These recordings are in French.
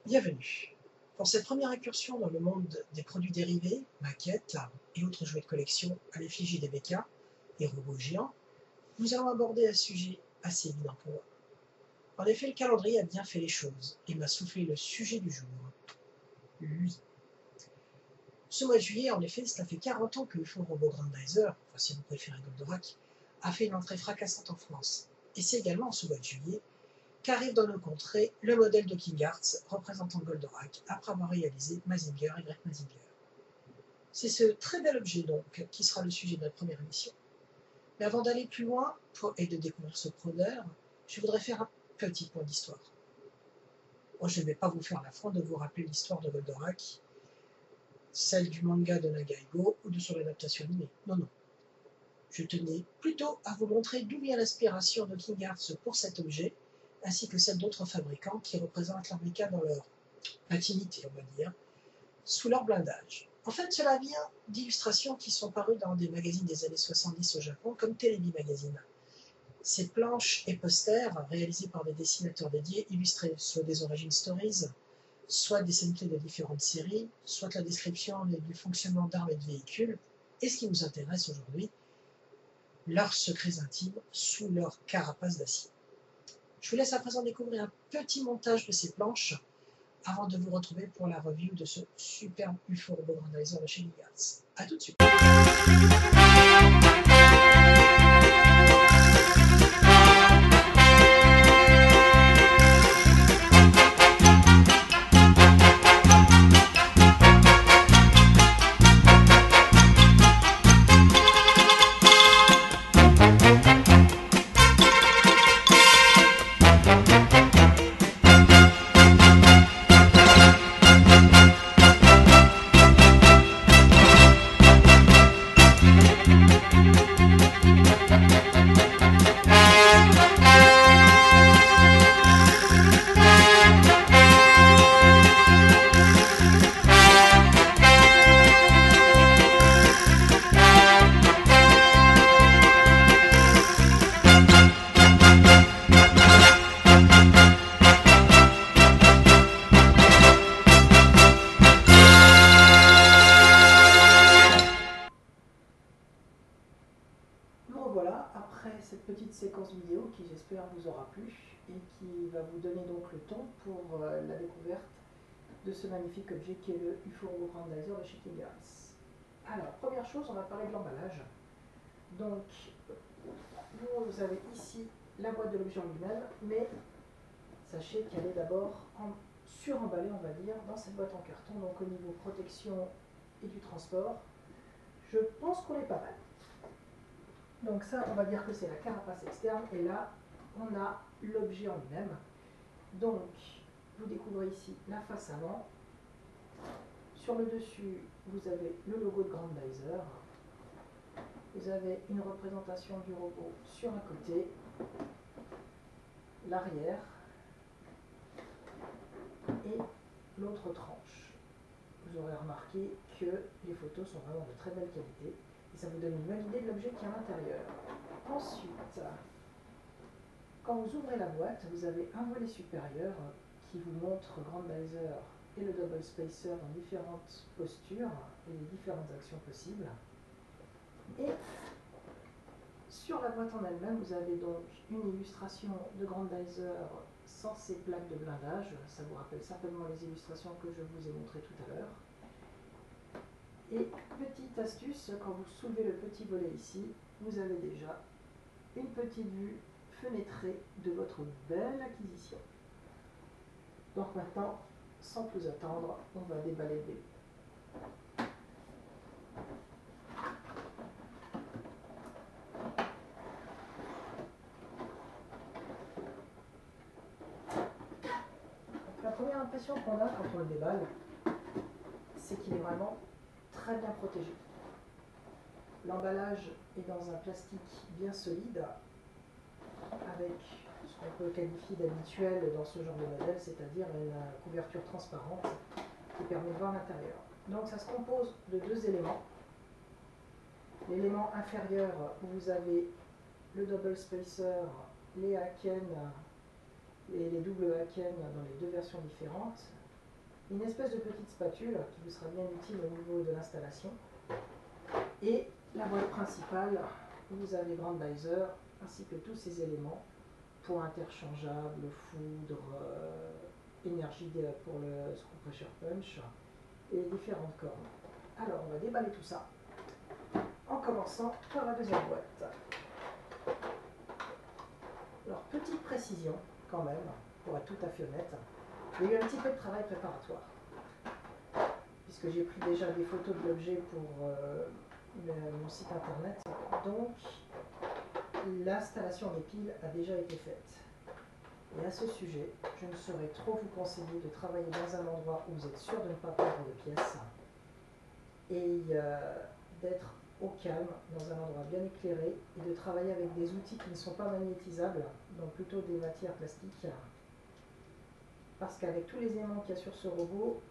Bienvenue. Pour cette première incursion dans le monde des produits dérivés, maquettes et autres jouets de collection à l'effigie des BK et robots géants, nous allons aborder un sujet assez évident pour moi. En effet, le calendrier a bien fait les choses et m'a soufflé le sujet du jour. Lui. Ce mois de juillet, en effet, cela fait 40 ans que le fonds robot Grandizer, enfin si vous préférez Goldorak, a fait une entrée fracassante en France. Et c'est également en ce mois de juillet qu'arrive dans nos contrées le modèle de King Arts représentant Goldorak après avoir réalisé Mazinger Y Mazinger. C'est ce très bel objet donc qui sera le sujet de notre première émission. Mais avant d'aller plus loin et de découvrir ce prodeur, je voudrais faire un petit point d'histoire. Moi, je ne vais pas vous faire l'affront de vous rappeler l'histoire de Goldorak, celle du manga de Nagaigo ou de son adaptation animée. Non, non. Je tenais plutôt à vous montrer d'où vient l'inspiration de King Arts pour cet objet, ainsi que celle d'autres fabricants qui représentent leur mecha dans leur intimité, on va dire, sous leur blindage. En fait, cela vient d'illustrations qui sont parues dans des magazines des années 70 au Japon, comme Telebi Magazine. Ces planches et posters, réalisés par des dessinateurs dédiés, illustraient soit des origin stories, soit des scènes clés de différentes séries, soit la description du fonctionnement d'armes et de véhicules, et ce qui nous intéresse aujourd'hui, leurs secrets intimes sous leur carapace d'acier. Je vous laisse à présent découvrir un petit montage de ces planches avant de vous retrouver pour la review de ce superbe UFO Robot Grandizer de chez King Arts. A tout de suite. Voilà, après cette petite séquence vidéo qui j'espère vous aura plu et qui va vous donner donc le ton pour la découverte de ce magnifique objet qui est le UFO Robot Grandizer de chez King Arts. Alors, première chose, on va parler de l'emballage. Donc, vous avez ici la boîte de l'objet en lui-même, mais sachez qu'elle est d'abord suremballée, on va dire, dans cette boîte en carton. Donc au niveau protection et du transport, je pense qu'on est pas mal. Donc ça, on va dire que c'est la carapace externe, et là, on a l'objet en lui-même. Donc, vous découvrez ici la face avant. Sur le dessus, vous avez le logo de Grandizer. Vous avez une représentation du robot sur un côté, l'arrière et l'autre tranche. Vous aurez remarqué que les photos sont vraiment de très belle qualité et ça vous donne une bonne idée de l'objet qui est à l'intérieur. Ensuite, quand vous ouvrez la boîte, vous avez un volet supérieur qui vous montre Grandizer et le Double Spacer dans différentes postures et les différentes actions possibles. Et sur la boîte en elle-même, vous avez donc une illustration de Grandizer sans ces plaques de blindage. Ça vous rappelle certainement les illustrations que je vous ai montrées tout à l'heure. Et petite astuce, quand vous soulevez le petit volet ici, vous avez déjà une petite vue fenêtrée de votre belle acquisition. Donc maintenant, sans plus attendre, on va déballer le bébé. La première impression qu'on a quand on le déballe, c'est qu'il est vraiment très bien protégé. L'emballage est dans un plastique bien solide, avec ce qu'on peut qualifier d'habituel dans ce genre de modèle, c'est-à-dire une couverture transparente qui permet de voir l'intérieur. Donc ça se compose de deux éléments. L'élément inférieur, vous avez le double spacer, les Haken et les doubles Haken dans les deux versions différentes, une espèce de petite spatule qui vous sera bien utile au niveau de l'installation, et la boîte principale où vous avez Grandizer ainsi que tous ces éléments, pour interchangeable, foudre, énergie pour le screw pressure punch et différentes cordes. Alors on va déballer tout ça en commençant par la deuxième boîte. Alors petite précision quand même, pour être tout à fait honnête, il y a eu un petit peu de travail préparatoire, puisque j'ai pris déjà des photos de l'objet pour mon site internet, donc l'installation des piles a déjà été faite. Et à ce sujet, je ne saurais trop vous conseiller de travailler dans un endroit où vous êtes sûr de ne pas perdre de pièces et d'être au calme, dans un endroit bien éclairé, et de travailler avec des outils qui ne sont pas magnétisables, donc plutôt des matières plastiques, parce qu'avec tous les aimants qu'il y a sur ce robot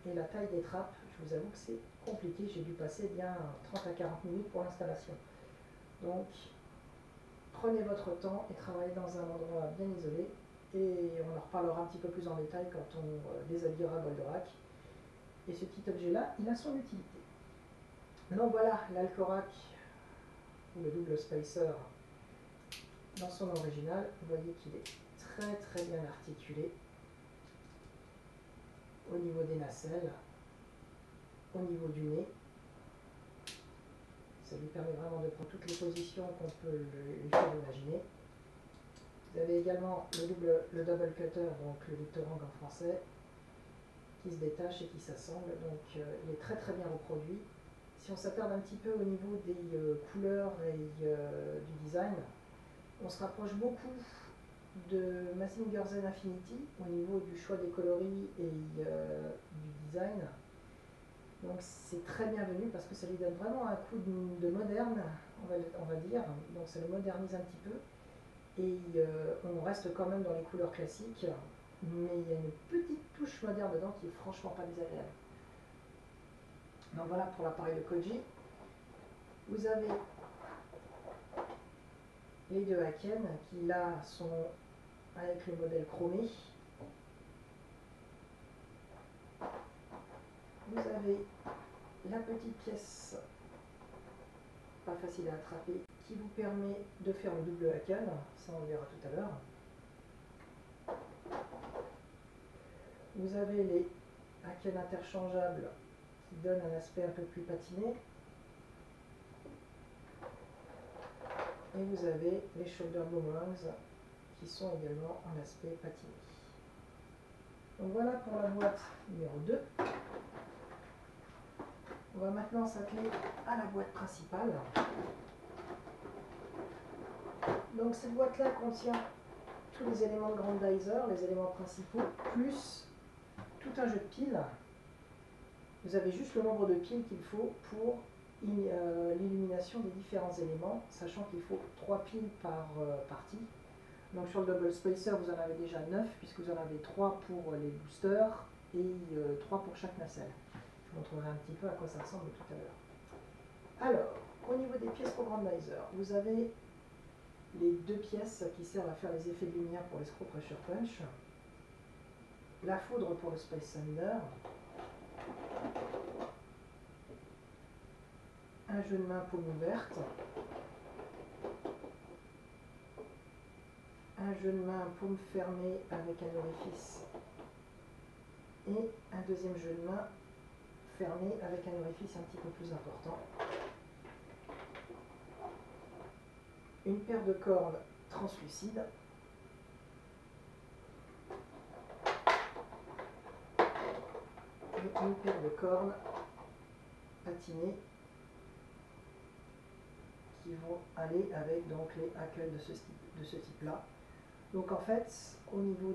et la taille des trappes, je vous avoue que c'est compliqué. J'ai dû passer bien 30 à 40 minutes pour l'installation. Donc prenez votre temps et travaillez dans un endroit bien isolé, et on en reparlera un petit peu plus en détail quand on déshabillera Goldorak. Et ce petit objet-là, il a son utilité. Donc voilà l'Alcorac, ou le double spacer, dans son original. Vous voyez qu'il est très bien articulé au niveau des nacelles, au niveau du nez. Ça lui permet vraiment de prendre toutes les positions qu'on peut lui faire imaginer. Vous avez également le double cutter, donc le Victorang en français, qui se détache et qui s'assemble. Donc il est très bien reproduit. Si on s'attarde un petit peu au niveau des couleurs et du design, on se rapproche beaucoup de Mazinger Z Infinity au niveau du choix des coloris et du design. Donc c'est très bienvenu parce que ça lui donne vraiment un coup de moderne, on va dire. Donc ça le modernise un petit peu. Et on reste quand même dans les couleurs classiques, mais il y a une petite touche moderne dedans qui est franchement pas désagréable. Donc voilà pour l'appareil de Koji. Vous avez les deux Haken qui là sont avec le modèle chromé. Vous avez la petite pièce pas facile à attraper qui vous permet de faire le double Haken, ça on le verra tout à l'heure. Vous avez les Haken interchangeables qui donnent un aspect un peu plus patiné. Et vous avez les shoulder boomerangs qui sont également en aspect patiné. Donc voilà pour la boîte numéro 2. On va maintenant s'atteler à la boîte principale. Donc cette boîte-là contient tous les éléments de Grandizer, les éléments principaux, plus tout un jeu de piles. Vous avez juste le nombre de piles qu'il faut pour l'illumination des différents éléments, sachant qu'il faut 3 piles par partie. Donc sur le double spacer, vous en avez déjà 9, puisque vous en avez 3 pour les boosters et 3 pour chaque nacelle. Je vous montrerai un petit peu à quoi ça ressemble tout à l'heure. Alors, au niveau des pièces pour Grandizer, vous avez les 2 pièces qui servent à faire les effets de lumière pour les Screw Pressure Punch, la foudre pour le Space Thunder, un jeu de main paume ouverte, un jeu de main paume fermée avec un orifice et un deuxième jeu de main fermé avec un orifice un petit peu plus important. Une paire de cordes translucides, et une paire de cordes patinées qui vont aller avec donc les hackles de ce type-là. Donc en fait, au niveau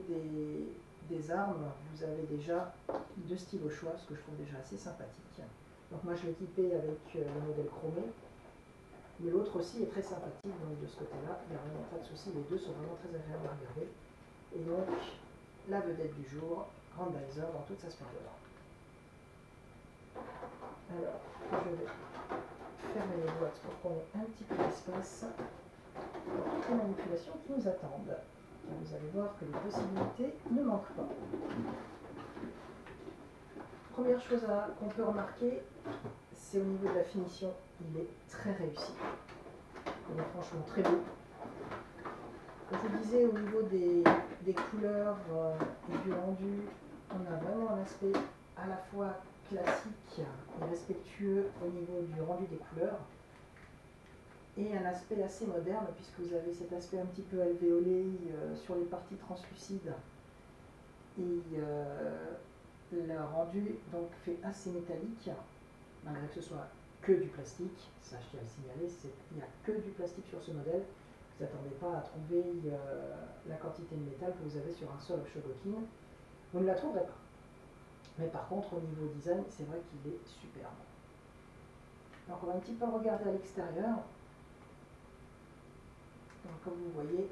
des armes, vous avez déjà 2 styles au choix, ce que je trouve déjà assez sympathique. Donc moi je l'ai équipé avec le modèle chromé, mais l'autre aussi est très sympathique, donc de ce côté-là, il n'y a vraiment pas de souci, les deux sont vraiment très agréables à regarder. Et donc, la vedette du jour, Grandizer dans toute sa splendeur. Alors, je vais fermer les boîtes pour qu'on ait un petit peu d'espace pour toutes les manipulations qui nous attendent. Et vous allez voir que les possibilités ne manquent pas. Première chose qu'on peut remarquer, c'est au niveau de la finition, il est très réussi. Il est franchement très beau. Comme je vous disais, au niveau des couleurs et du rendu, on a vraiment un aspect à la fois classique et respectueux au niveau du rendu des couleurs, et un aspect assez moderne, puisque vous avez cet aspect un petit peu alvéolé sur les parties translucides, et le rendu donc fait assez métallique, malgré que ce soit que du plastique. Ça, je tiens à le signaler, il n'y a que du plastique sur ce modèle. Vous n'attendez pas à trouver la quantité de métal que vous avez sur un seul Shogokin. Vous ne la trouverez pas. Mais par contre, au niveau design, c'est vrai qu'il est superbe. Donc on va un petit peu regarder à l'extérieur. Donc comme vous voyez,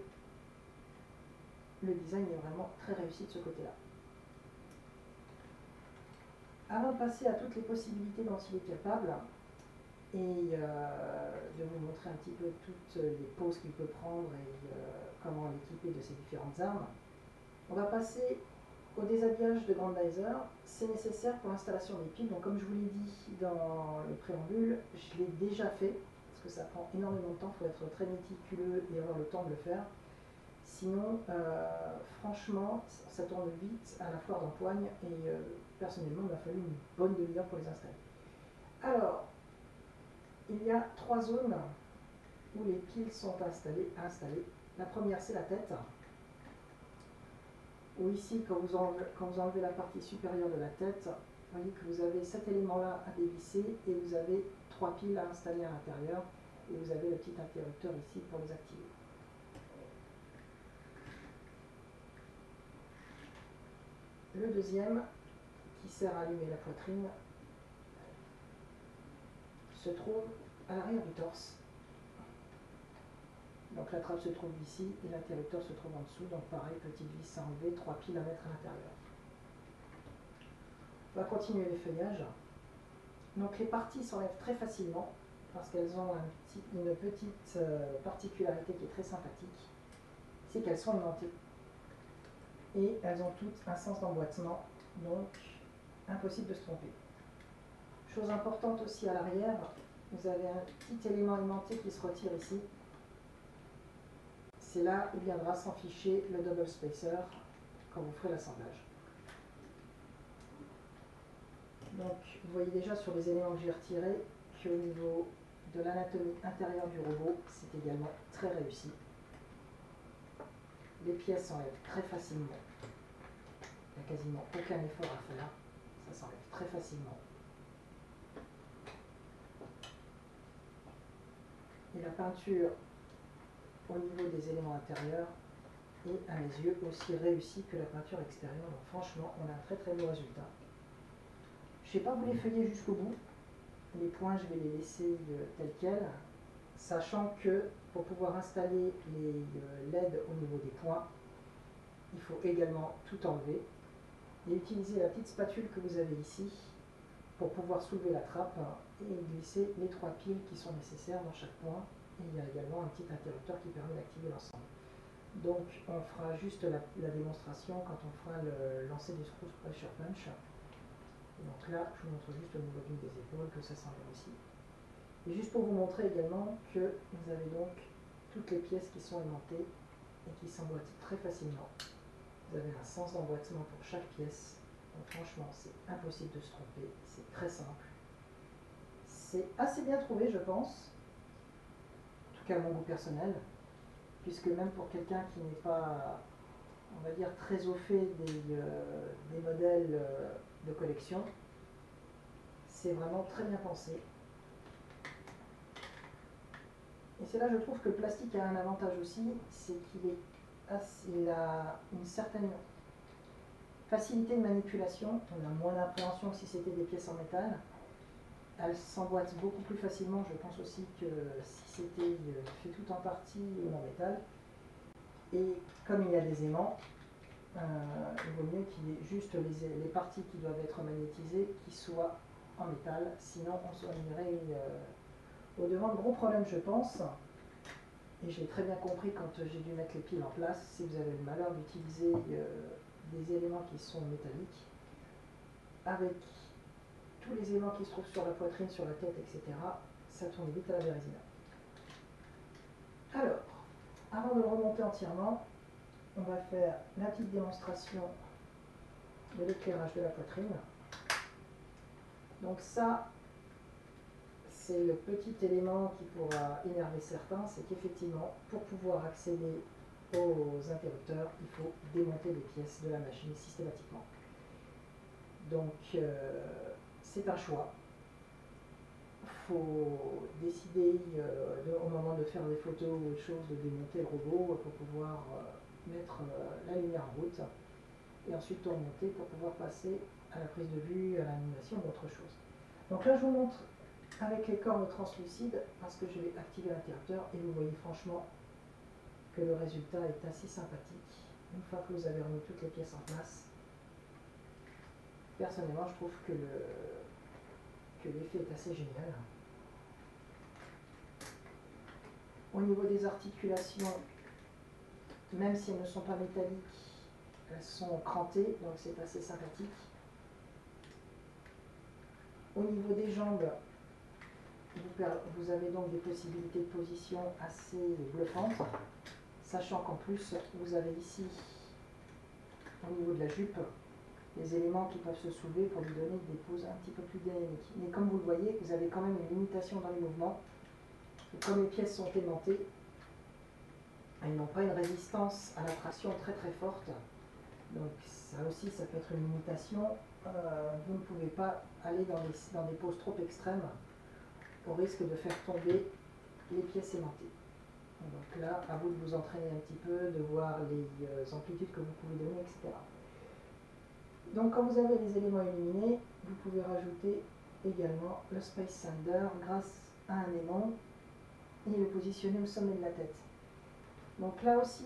le design est vraiment très réussi de ce côté-là. Avant de passer à toutes les possibilités dont il est capable, et de vous montrer un petit peu toutes les poses qu'il peut prendre et comment l'équiper de ses différentes armes, on va passer au déshabillage de Grandizer. C'est nécessaire pour l'installation des piles. Donc comme je vous l'ai dit dans le préambule, je l'ai déjà fait, parce que ça prend énormément de temps, il faut être très méticuleux et avoir le temps de le faire. Sinon, franchement, ça tourne vite à la foire d'empoigne, et personnellement, il m'a fallu une bonne demi-heure pour les installer. Alors, il y a 3 zones où les piles sont installées. La première, c'est la tête, où ici, quand vous enlevez la partie supérieure de la tête, vous voyez que vous avez cet élément-là à dévisser, et vous avez 3 piles à installer à l'intérieur, et vous avez le petit interrupteur ici pour les activer. Le deuxième, qui sert à allumer la poitrine, se trouve à l'arrière du torse. Donc la trappe se trouve ici et l'interrupteur se trouve en dessous. Donc pareil, petite vis à enlever, 3 piles à mettre à l'intérieur. On va continuer les feuillages. Donc les parties s'enlèvent très facilement parce qu'elles ont une petite particularité qui est très sympathique, c'est qu'elles sont aimantées. Et elles ont toutes un sens d'emboîtement, donc impossible de se tromper. Chose importante aussi à l'arrière, vous avez un petit élément aimanté qui se retire ici. C'est là où viendra s'enficher le double spacer quand vous ferez l'assemblage. Donc vous voyez déjà sur les éléments que j'ai retirés qu'au niveau de l'anatomie intérieure du robot, c'est également très réussi. Les pièces s'enlèvent très facilement. Il n'y a quasiment aucun effort à faire. Ça s'enlève très facilement. Et la peinture au au niveau des éléments intérieurs et à mes yeux aussi réussi que la peinture extérieure. Donc franchement, on a un très très beau résultat. Je n'ai pas voulu feuiller jusqu'au bout. Les points, je vais les laisser tels quels, sachant que pour pouvoir installer les LED au niveau des points, il faut également tout enlever et utiliser la petite spatule que vous avez ici pour pouvoir soulever la trappe et glisser les 3 piles qui sont nécessaires dans chaque point. Et il y a également un petit interrupteur qui permet d'activer l'ensemble. Donc on fera juste la démonstration quand on fera le lancer du screw pressure punch. Et donc là, je vous montre juste au niveau d'une des épaules que ça s'enlève aussi. Et juste pour vous montrer également que vous avez donc toutes les pièces qui sont aimantées et qui s'emboîtent très facilement. Vous avez un sens d'emboîtement pour chaque pièce. Donc franchement, c'est impossible de se tromper. C'est très simple. C'est assez bien trouvé, je pense. En tout cas, à mon goût personnel. Puisque même pour quelqu'un qui n'est pas, on va dire, très au fait des modèles de collection, c'est vraiment très bien pensé. Et c'est là que je trouve que le plastique a un avantage aussi, c'est qu'il a une certaine facilité de manipulation. On a moins d'appréhension que si c'était des pièces en métal. Elles s'emboîtent beaucoup plus facilement, je pense aussi, que si c'était fait tout en partie en métal. Et comme il y a des aimants, il vaut mieux qu'il y ait juste les parties qui doivent être magnétisées qui soient en métal, sinon on irait au-devant de gros problèmes, je pense. Et j'ai très bien compris quand j'ai dû mettre les piles en place, si vous avez le malheur d'utiliser des éléments qui sont métalliques, avec tous les éléments qui se trouvent sur la poitrine, sur la tête, etc., ça tourne vite à la bérésina. Alors, avant de le remonter entièrement, on va faire la petite démonstration de l'éclairage de la poitrine. Donc ça, c'est le petit élément qui pourra énerver certains, c'est qu'effectivement, pour pouvoir accéder aux interrupteurs, il faut démonter les pièces de la machine systématiquement. Donc, c'est un choix. Il faut décider au moment de faire des photos ou autre chose de démonter le robot pour pouvoir mettre la lumière en route et ensuite tout remonter pour pouvoir passer à la prise de vue, à l'animation ou autre chose. Donc là, je vous montre avec les cornes translucides parce que je vais activer l'interrupteur et vous voyez franchement que le résultat est assez sympathique une fois que vous avez remis toutes les pièces en place. Personnellement, je trouve que l'effet est assez génial. Au niveau des articulations, même si elles ne sont pas métalliques, elles sont crantées, donc c'est assez sympathique. Au niveau des jambes, vous avez donc des possibilités de position assez bluffantes, sachant qu'en plus, vous avez ici, au niveau de la jupe, des éléments qui peuvent se soulever pour lui donner des poses un petit peu plus dynamiques. Mais comme vous le voyez, vous avez quand même une limitation dans les mouvements. Et comme les pièces sont aimantées, elles n'ont pas une résistance à la traction très très forte. Donc ça aussi, ça peut être une limitation. Vous ne pouvez pas aller dans des poses trop extrêmes au risque de faire tomber les pièces aimantées. Donc là, à vous de vous entraîner un petit peu, de voir les amplitudes que vous pouvez donner, etc. Donc quand vous avez les éléments illuminés, vous pouvez rajouter également le Space Sander grâce à un aimant et le positionner au sommet de la tête. Donc là aussi,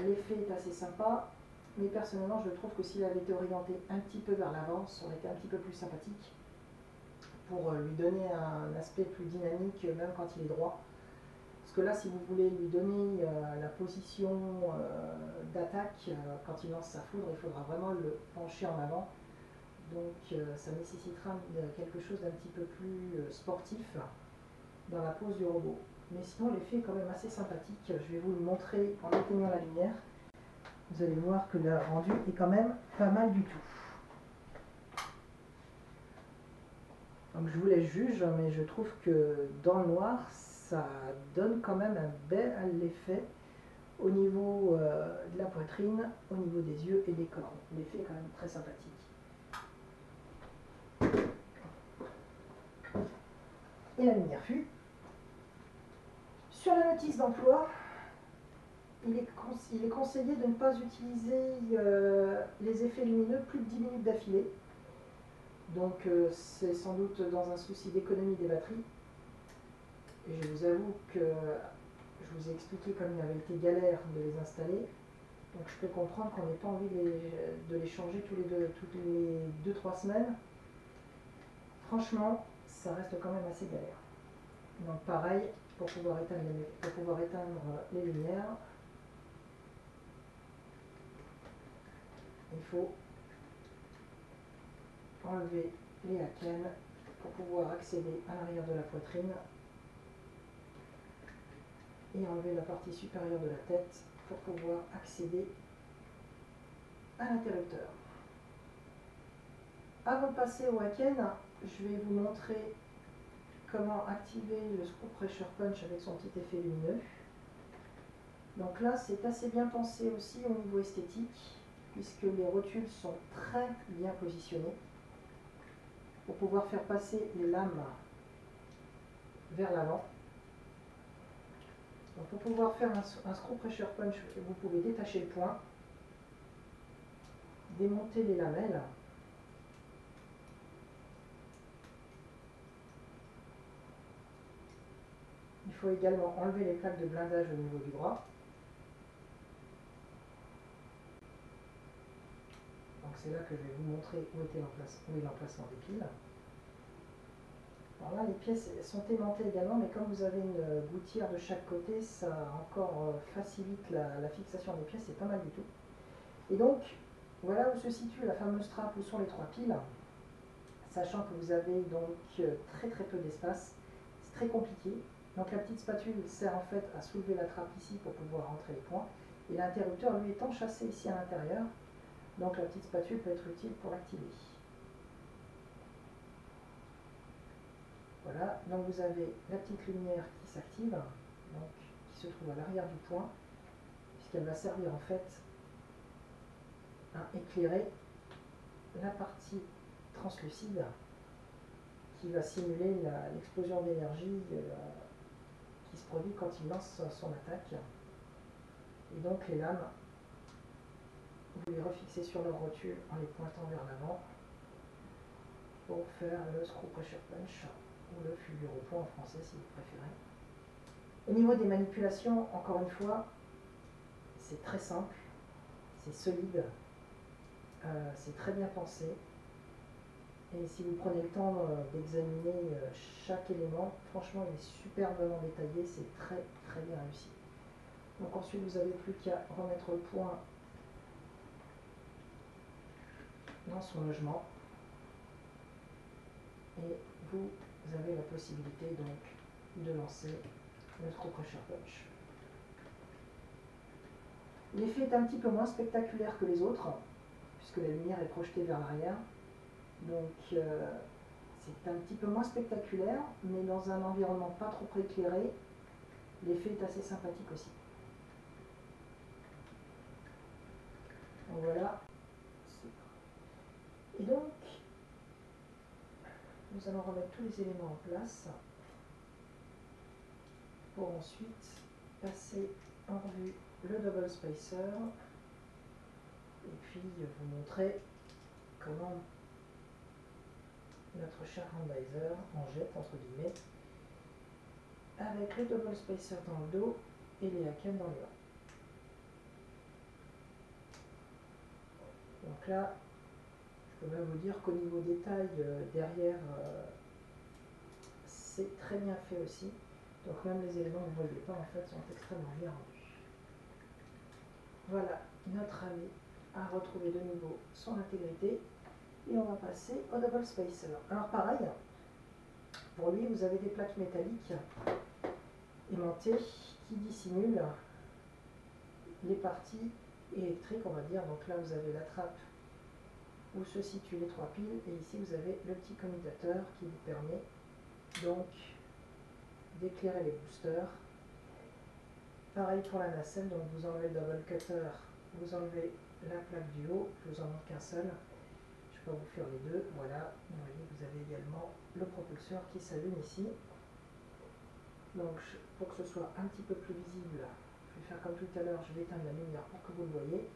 l'effet est assez sympa, mais personnellement je trouve que s'il avait été orienté un petit peu vers l'avant, ça aurait été un petit peu plus sympathique pour lui donner un aspect plus dynamique même quand il est droit. Parce que là, si vous voulez lui donner la position d'attaque quand il lance sa foudre, il faudra vraiment le pencher en avant. Donc ça nécessitera quelque chose d'un petit peu plus sportif dans la pose du robot. Mais sinon, l'effet est quand même assez sympathique. Je vais vous le montrer en éteignant la lumière. Vous allez voir que le rendu est quand même pas mal du tout. Donc je vous laisse juger, mais je trouve que dans le noir, ça donne quand même un bel effet au niveau de la poitrine, au niveau des yeux et des cornes. L'effet est quand même très sympathique. Et la lumière fut. Sur la notice d'emploi, il est conseillé de ne pas utiliser les effets lumineux plus de 10 minutes d'affilée. Donc c'est sans doute dans un souci d'économie des batteries. Et je vous avoue que je vous ai expliqué comme il avait été galère de les installer. Donc je peux comprendre qu'on n'ait pas envie de les changer toutes les 2-3 semaines. Franchement, ça reste quand même assez galère. Donc pareil, pour pouvoir éteindre les lumières, il faut enlever les akens pour pouvoir accéder à l'arrière de la poitrine et enlever la partie supérieure de la tête pour pouvoir accéder à l'interrupteur. Avant de passer au aken, je vais vous montrer comment activer le Screw Pressure Punch avec son petit effet lumineux. Donc là, c'est assez bien pensé aussi au niveau esthétique, puisque les rotules sont très bien positionnés pour pouvoir faire passer les lames vers l'avant. Donc pour pouvoir faire un Screw Pressure Punch, vous pouvez détacher le point, démonter les lamelles, il faut également enlever les plaques de blindage au niveau du bras. Donc c'est là que je vais vous montrer où est l'emplacement des piles. Alors là, les pièces sont aimantées également, mais comme vous avez une gouttière de chaque côté, ça encore facilite la fixation des pièces, c'est pas mal du tout. Et donc, voilà où se situe la fameuse trappe où sont les 3 piles, sachant que vous avez donc très peu d'espace, c'est très compliqué. Donc la petite spatule sert en fait à soulever la trappe ici pour pouvoir rentrer les points, et l'interrupteur lui est enchâssé ici à l'intérieur, donc la petite spatule peut être utile pour l'activer. Voilà, donc vous avez la petite lumière qui s'active, donc qui se trouve à l'arrière du point, puisqu'elle va servir en fait à éclairer la partie translucide qui va simuler l'explosion d'énergie qui se produit quand il lance son attaque. Et donc les lames, vous les refixez sur leur rotule en les pointant vers l'avant pour faire le Screw Pressure Punch ou le fulgure au point en français si vous préférez. Au niveau des manipulations, encore une fois, c'est très simple, c'est solide, c'est très bien pensé. Et si vous prenez le temps d'examiner chaque élément, franchement il est superbement détaillé, c'est très bien réussi. Donc ensuite vous n'avez plus qu'à remettre le point dans son logement et vous avez la possibilité donc de lancer le Screw Pressure Punch. L'effet est un petit peu moins spectaculaire que les autres, puisque la lumière est projetée vers l'arrière. Donc c'est un petit peu moins spectaculaire, mais dans un environnement pas trop éclairé, l'effet est assez sympathique aussi. Donc voilà. Et donc, nous allons remettre tous les éléments en place pour ensuite passer en revue le double spacer et puis vous montrer comment notre cher Randizer en jette entre guillemets avec le double spacer dans le dos et les akens dans les bras. Donc là, je peux même vous dire qu'au niveau détail derrière, c'est très bien fait aussi. Donc même les éléments que vous ne voyez pas en fait sont extrêmement bien rendus. Voilà, notre ami a retrouvé de nouveau son intégrité et on va passer au double spacer. Alors pareil, pour lui vous avez des plaques métalliques aimantées qui dissimulent les parties électriques on va dire. Donc là vous avez la trappe où se situent les 3 piles et ici vous avez le petit commutateur qui vous permet donc d'éclairer les boosters. Pareil pour la nacelle, donc vous enlevez le double cutter, vous enlevez la plaque du haut, je vous en montre qu'un seul, je peux vous faire les deux, voilà, vous voyez vous avez également le propulseur qui s'allume ici. Donc pour que ce soit un petit peu plus visible, je vais faire comme tout à l'heure, je vais éteindre la lumière pour que vous le voyez.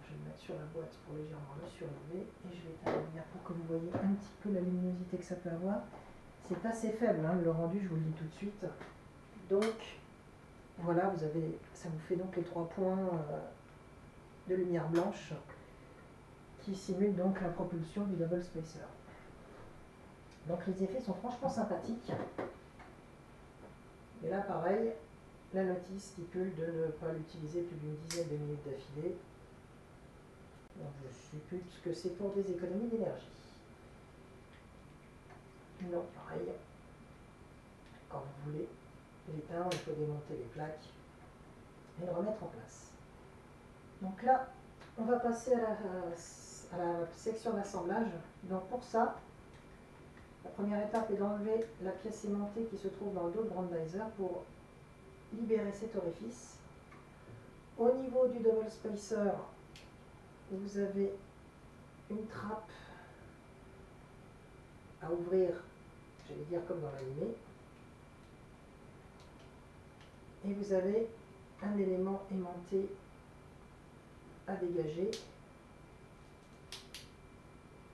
Je vais le mettre sur la boîte pour légèrement le surélever et je vais éteindre la lumière pour que vous voyez un petit peu la luminosité que ça peut avoir. C'est assez faible, hein, le rendu, je vous le dis tout de suite. Donc voilà, ça vous fait donc les 3 points de lumière blanche qui simulent donc la propulsion du double spacer. Donc les effets sont franchement sympathiques. Et là pareil, la notice stipule de ne pas l'utiliser plus d'une dizaine de minutes d'affilée. Donc je suppute que c'est pour des économies d'énergie. Non, pareil, quand vous voulez l'éteindre, il faut démonter les plaques et le remettre en place. Donc là, on va passer à la section d'assemblage. Donc pour ça, la première étape est d'enlever la pièce aimantée qui se trouve dans le dos de Grandizer pour libérer cet orifice. Au niveau du double spacer, vous avez une trappe à ouvrir, j'allais dire comme dans l'animé, et vous avez un élément aimanté à dégager.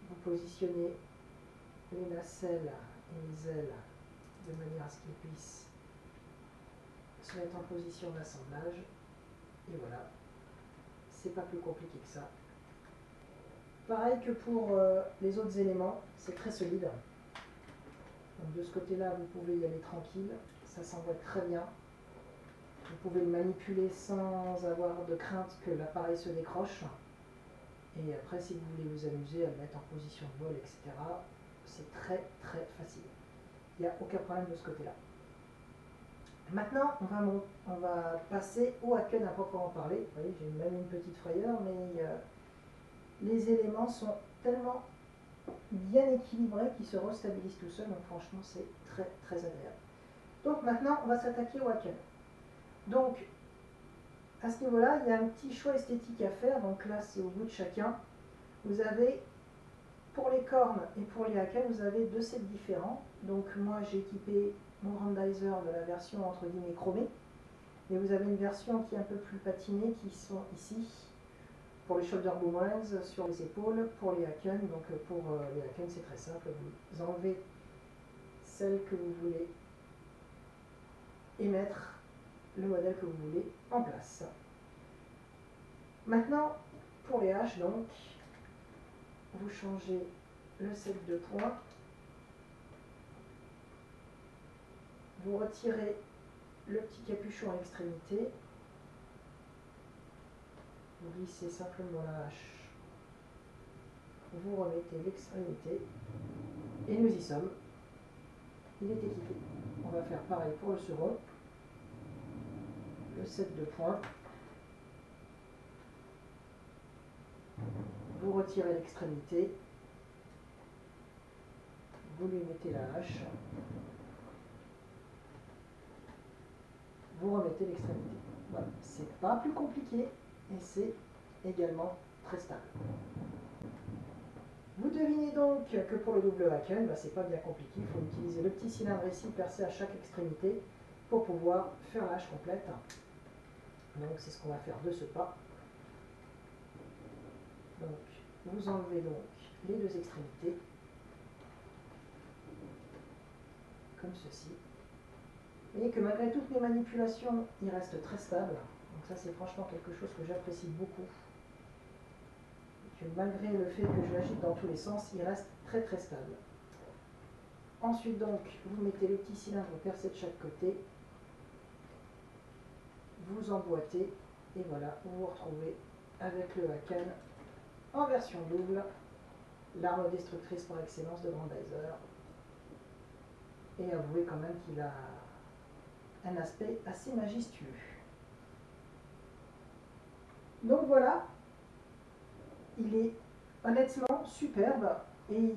Vous positionnez les nacelles et les ailes de manière à ce qu'ils puissent se mettre en position d'assemblage, et voilà, c'est pas plus compliqué que ça. Pareil que pour les autres éléments, c'est très solide. Donc de ce côté-là, vous pouvez y aller tranquille, ça s'emboîte très bien. Vous pouvez le manipuler sans avoir de crainte que l'appareil se décroche. Et après, si vous voulez vous amuser à le mettre en position de vol, etc., c'est très très facile. Il n'y a aucun problème de ce côté-là. Maintenant, on va passer au Haken à proprement parler. Vous voyez, j'ai même une petite frayeur, mais les éléments sont tellement bien équilibrés qu'ils se restabilisent tout seuls. Donc franchement, c'est très très agréable. Donc maintenant, on va s'attaquer au Haken. Donc, à ce niveau-là, il y a un petit choix esthétique à faire. Donc là, c'est au goût de chacun. Vous avez, pour les cornes et pour les Haken, vous avez 2 sets différents. Donc moi, j'ai équipé mon Grandizer de la version entre guillemets chromée. Et vous avez une version qui est un peu plus patinée, qui sont ici, pour les shoulder boomerangs, sur les épaules, pour les Haken. Donc pour les Haken, c'est très simple. Vous enlevez celle que vous voulez et mettre le modèle que vous voulez en place. Maintenant, pour les haches, donc, vous changez le set de points, vous retirez le petit capuchon à l'extrémité, vous glissez simplement la hache, vous remettez l'extrémité, et nous y sommes. Il est équipé. On va faire pareil pour le second. Le set de points. Vous retirez l'extrémité. Vous lui mettez la hache. Vous remettez l'extrémité. Voilà, c'est pas plus compliqué et c'est également très stable. Vous devinez donc que pour le double Haken, c'est pas bien compliqué. Il faut utiliser le petit cylindre ici percé à chaque extrémité pour pouvoir faire la hache complète. Donc c'est ce qu'on va faire de ce pas. Donc vous enlevez donc les 2 extrémités, comme ceci. Vous voyez que malgré toutes mes manipulations, il reste très stable. Donc ça c'est franchement quelque chose que j'apprécie beaucoup. Et que malgré le fait que je l'agite dans tous les sens, il reste très très stable. Ensuite donc, vous mettez le petit cylindre percé de chaque côté. Vous emboîtez et voilà, vous vous retrouvez avec le Haken en version double, l'arme destructrice par excellence de Grandizer. Et avouez quand même qu'il a un aspect assez majestueux. Donc voilà, il est honnêtement superbe et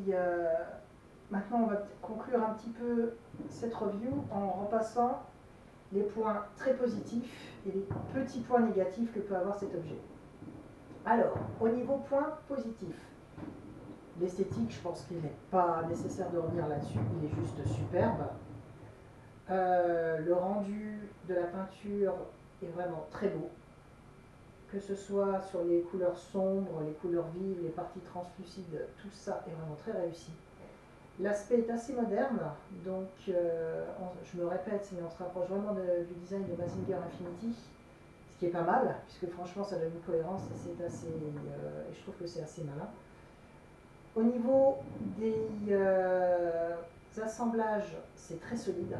maintenant on va conclure un petit peu cette review en repassant les points très positifs et les petits points négatifs que peut avoir cet objet. Alors, au niveau point positif, l'esthétique, je pense qu'il n'est pas nécessaire de revenir là-dessus, il est juste superbe. Le rendu de la peinture est vraiment très beau. Que ce soit sur les couleurs sombres, les couleurs vives, les parties translucides, tout ça est vraiment très réussi. L'aspect est assez moderne, donc je me répète, mais on se rapproche vraiment du design de Mazinger Infinity, ce qui est pas mal, puisque franchement ça donne une cohérence et c'est assez, et je trouve que c'est assez malin. Au niveau des assemblages, c'est très solide,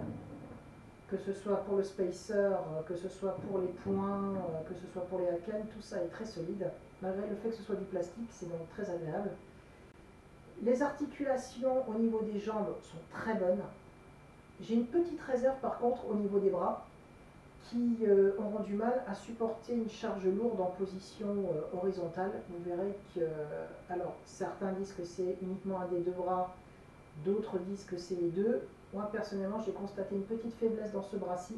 que ce soit pour le spacer, que ce soit pour les points, que ce soit pour les haken, tout ça est très solide. Malgré le fait que ce soit du plastique, c'est donc très agréable. Les articulations au niveau des jambes sont très bonnes. J'ai une petite réserve par contre au niveau des bras qui auront du mal à supporter une charge lourde en position horizontale. Vous verrez que, alors certains disent que c'est uniquement un des deux bras, d'autres disent que c'est les deux. Moi personnellement j'ai constaté une petite faiblesse dans ce bras-ci.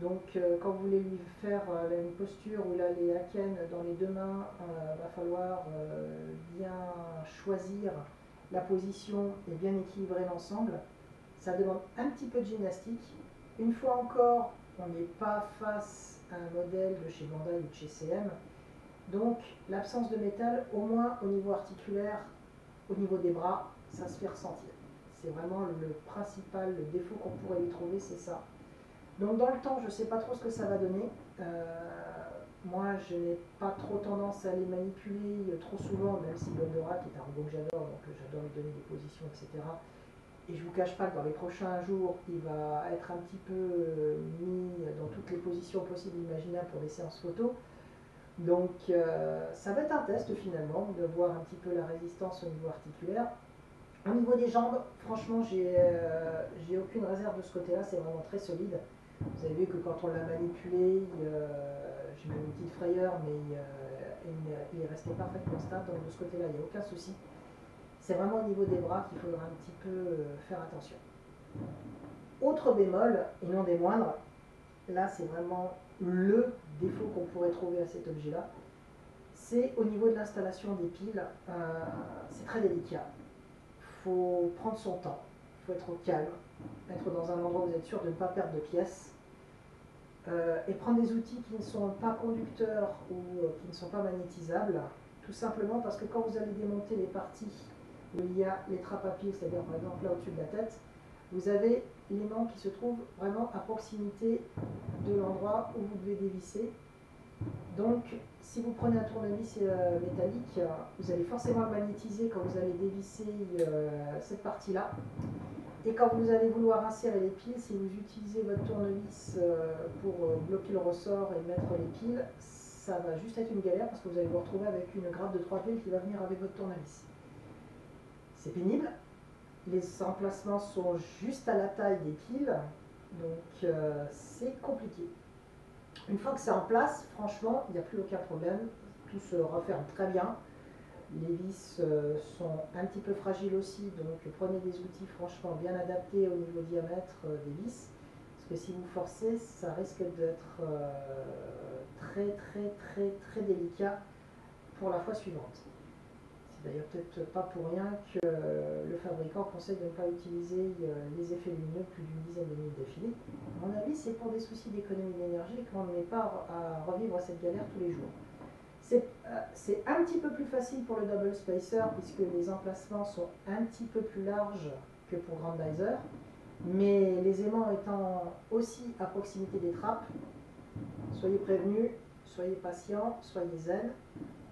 Donc quand vous voulez lui faire une posture où il a les haken dans les deux mains, va falloir bien choisir la position et bien équilibrer l'ensemble. Ça demande un petit peu de gymnastique. Une fois encore, on n'est pas face à un modèle de chez Bandai ou de chez CM. Donc l'absence de métal, au moins au niveau articulaire, au niveau des bras, ça se fait ressentir. C'est vraiment le principal défaut qu'on pourrait lui trouver, c'est ça. Donc dans le temps, je ne sais pas trop ce que ça va donner. Moi, je n'ai pas trop tendance à les manipuler trop souvent, même si Gondora, qui est un robot que j'adore, donc j'adore lui donner des positions, etc. Et je ne vous cache pas que dans les prochains jours, il va être un petit peu mis dans toutes les positions possibles et imaginables pour des séances photos. Donc ça va être un test finalement, de voir un petit peu la résistance au niveau articulaire. Au niveau des jambes, franchement, j'ai aucune réserve de ce côté-là, c'est vraiment très solide. Vous avez vu que quand on l'a manipulé, j'ai même une petite frayeur, mais il est resté parfaitement stable, donc de ce côté-là, il n'y a aucun souci. C'est vraiment au niveau des bras qu'il faudra un petit peu faire attention. Autre bémol, et non des moindres, là c'est vraiment le défaut qu'on pourrait trouver à cet objet-là, c'est au niveau de l'installation des piles, c'est très délicat. Il faut prendre son temps, il faut être au calme, être dans un endroit où vous êtes sûr de ne pas perdre de pièces, et prendre des outils qui ne sont pas conducteurs ou qui ne sont pas magnétisables, tout simplement parce que quand vous allez démonter les parties où il y a les trappes à piles, c'est-à-dire par exemple là au-dessus de la tête, vous avez l'aimant qui se trouve vraiment à proximité de l'endroit où vous devez dévisser. Donc si vous prenez un tournevis métallique, vous allez forcément le magnétiser quand vous allez dévisser cette partie-là. Et quand vous allez vouloir insérer les piles, si vous utilisez votre tournevis pour bloquer le ressort et mettre les piles, ça va juste être une galère parce que vous allez vous retrouver avec une grappe de 3 piles qui va venir avec votre tournevis. C'est pénible. Les emplacements sont juste à la taille des piles, donc c'est compliqué. Une fois que c'est en place, franchement, il n'y a plus aucun problème. Tout se referme très bien. Les vis sont un petit peu fragiles aussi, donc prenez des outils franchement bien adaptés au niveau diamètre des vis, parce que si vous forcez, ça risque d'être très délicat pour la fois suivante. C'est d'ailleurs peut-être pas pour rien que le fabricant conseille de ne pas utiliser les effets lumineux plus d'une dizaine de minutes d'affilée. À mon avis, c'est pour des soucis d'économie d'énergie et qu'on n'ait pas à revivre cette galère tous les jours. C'est un petit peu plus facile pour le double spacer puisque les emplacements sont un petit peu plus larges que pour Grandizer, mais les aimants étant aussi à proximité des trappes, soyez prévenus, soyez patients, soyez zen.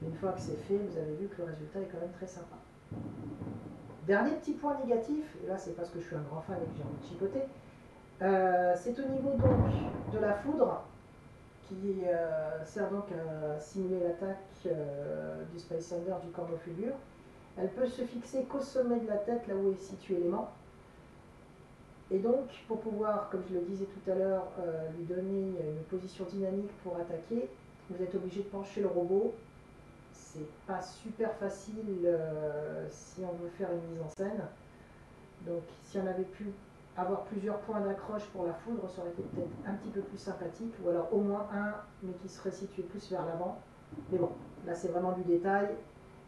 Une fois que c'est fait, vous avez vu que le résultat est quand même très sympa. Dernier petit point négatif, et là c'est parce que je suis un grand fan et que j'ai envie de chipoter, c'est au niveau donc de la foudre qui sert donc à simuler l'attaque du Space Thunder du Cornofugure. Elle peut se fixer qu'au sommet de la tête, là où est situé l'aimant. Et donc, pour pouvoir, comme je le disais tout à l'heure, lui donner une position dynamique pour attaquer, vous êtes obligé de pencher le robot. C'est pas super facile si on veut faire une mise en scène. Donc, si on avait pu avoir plusieurs points d'accroche pour la foudre, ça aurait été peut-être un petit peu plus sympathique, ou alors au moins un, mais qui serait situé plus vers l'avant. Mais bon, là c'est vraiment du détail,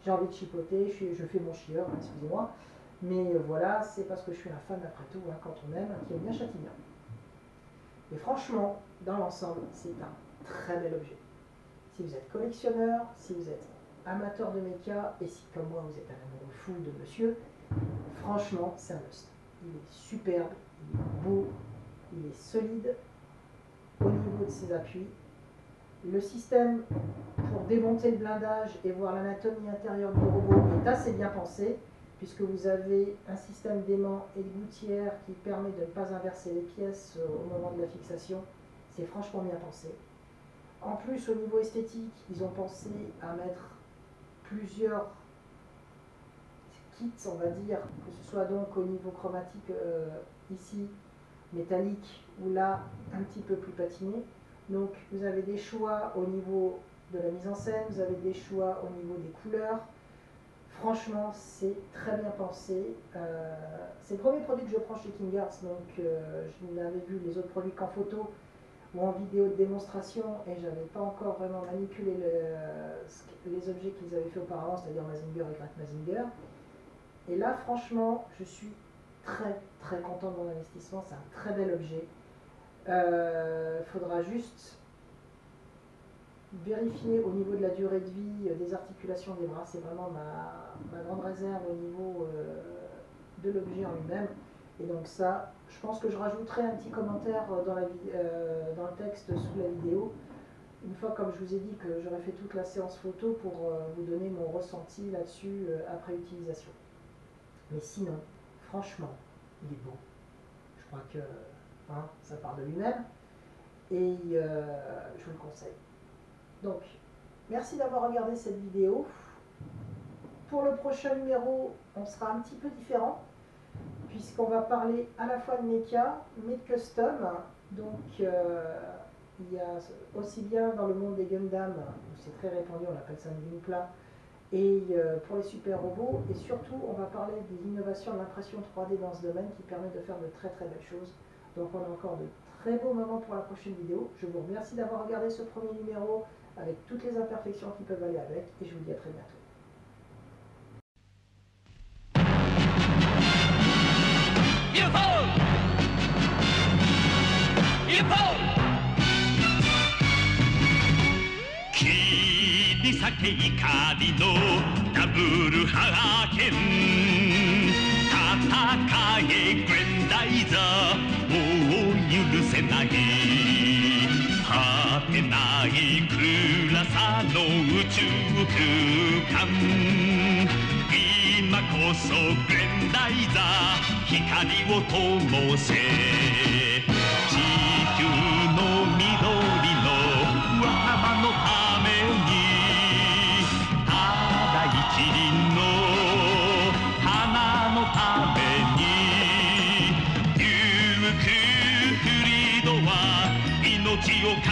j'ai envie de chipoter, je fais mon chieur, hein, excusez-moi, mais voilà, c'est parce que je suis un fan après tout, hein, quand on aime, qui aime bien châtie bien. Et franchement, dans l'ensemble, c'est un très bel objet. Si vous êtes collectionneur, si vous êtes amateur de mecha, et si comme moi vous êtes un amoureux fou de monsieur, franchement, c'est un must. Il est superbe, il est beau, il est solide au niveau de ses appuis. Le système pour démonter le blindage et voir l'anatomie intérieure du robot est assez bien pensé, puisque vous avez un système d'aimant et de gouttière qui permet de ne pas inverser les pièces au moment de la fixation. C'est franchement bien pensé. En plus, au niveau esthétique, ils ont pensé à mettre plusieurs kits, on va dire, que ce soit donc au niveau chromatique ici, métallique, ou là, un petit peu plus patiné. Donc, vous avez des choix au niveau de la mise en scène, vous avez des choix au niveau des couleurs. Franchement, c'est très bien pensé. C'est le premier produit que je prends chez King Arts, donc je n'avais vu les autres produits qu'en photo ou en vidéo de démonstration, et je n'avais pas encore vraiment manipulé les objets qu'ils avaient fait auparavant, c'est-à-dire Mazinger et Great Mazinger. Et là, franchement, je suis très très content de mon investissement, c'est un très bel objet. Faudra juste vérifier au niveau de la durée de vie des articulations des bras, c'est vraiment ma grande réserve au niveau de l'objet en lui-même. Et donc ça, je pense que je rajouterai un petit commentaire dans le texte sous la vidéo, une fois, comme je vous ai dit, que j'aurai fait toute la séance photo pour vous donner mon ressenti là-dessus après utilisation. Mais sinon, franchement, il est beau. Je crois que ça parle de lui-même et je vous le conseille. Donc, merci d'avoir regardé cette vidéo. Pour le prochain numéro, on sera un petit peu différent, puisqu'on va parler à la fois de mecha, mais de custom. Donc, il y a aussi bien dans le monde des Gundam, où c'est très répandu, on appelle ça une Gunpla, et pour les super robots, et surtout, on va parler des innovations de l'impression 3D dans ce domaine qui permet de faire de très très belles choses. Donc, on a encore de très beaux moments pour la prochaine vidéo. Je vous remercie d'avoir regardé ce premier numéro avec toutes les imperfections qui peuvent aller avec, et je vous dis à très bientôt.切り裂け怒りのダブルハーケン戦えグレンダイザーもう許せない果てない暗さの宇宙空間今こそグレンダイザー光を灯せ地球の緑の若葉のためにただ一輪の花のためにゆくフリードは命をか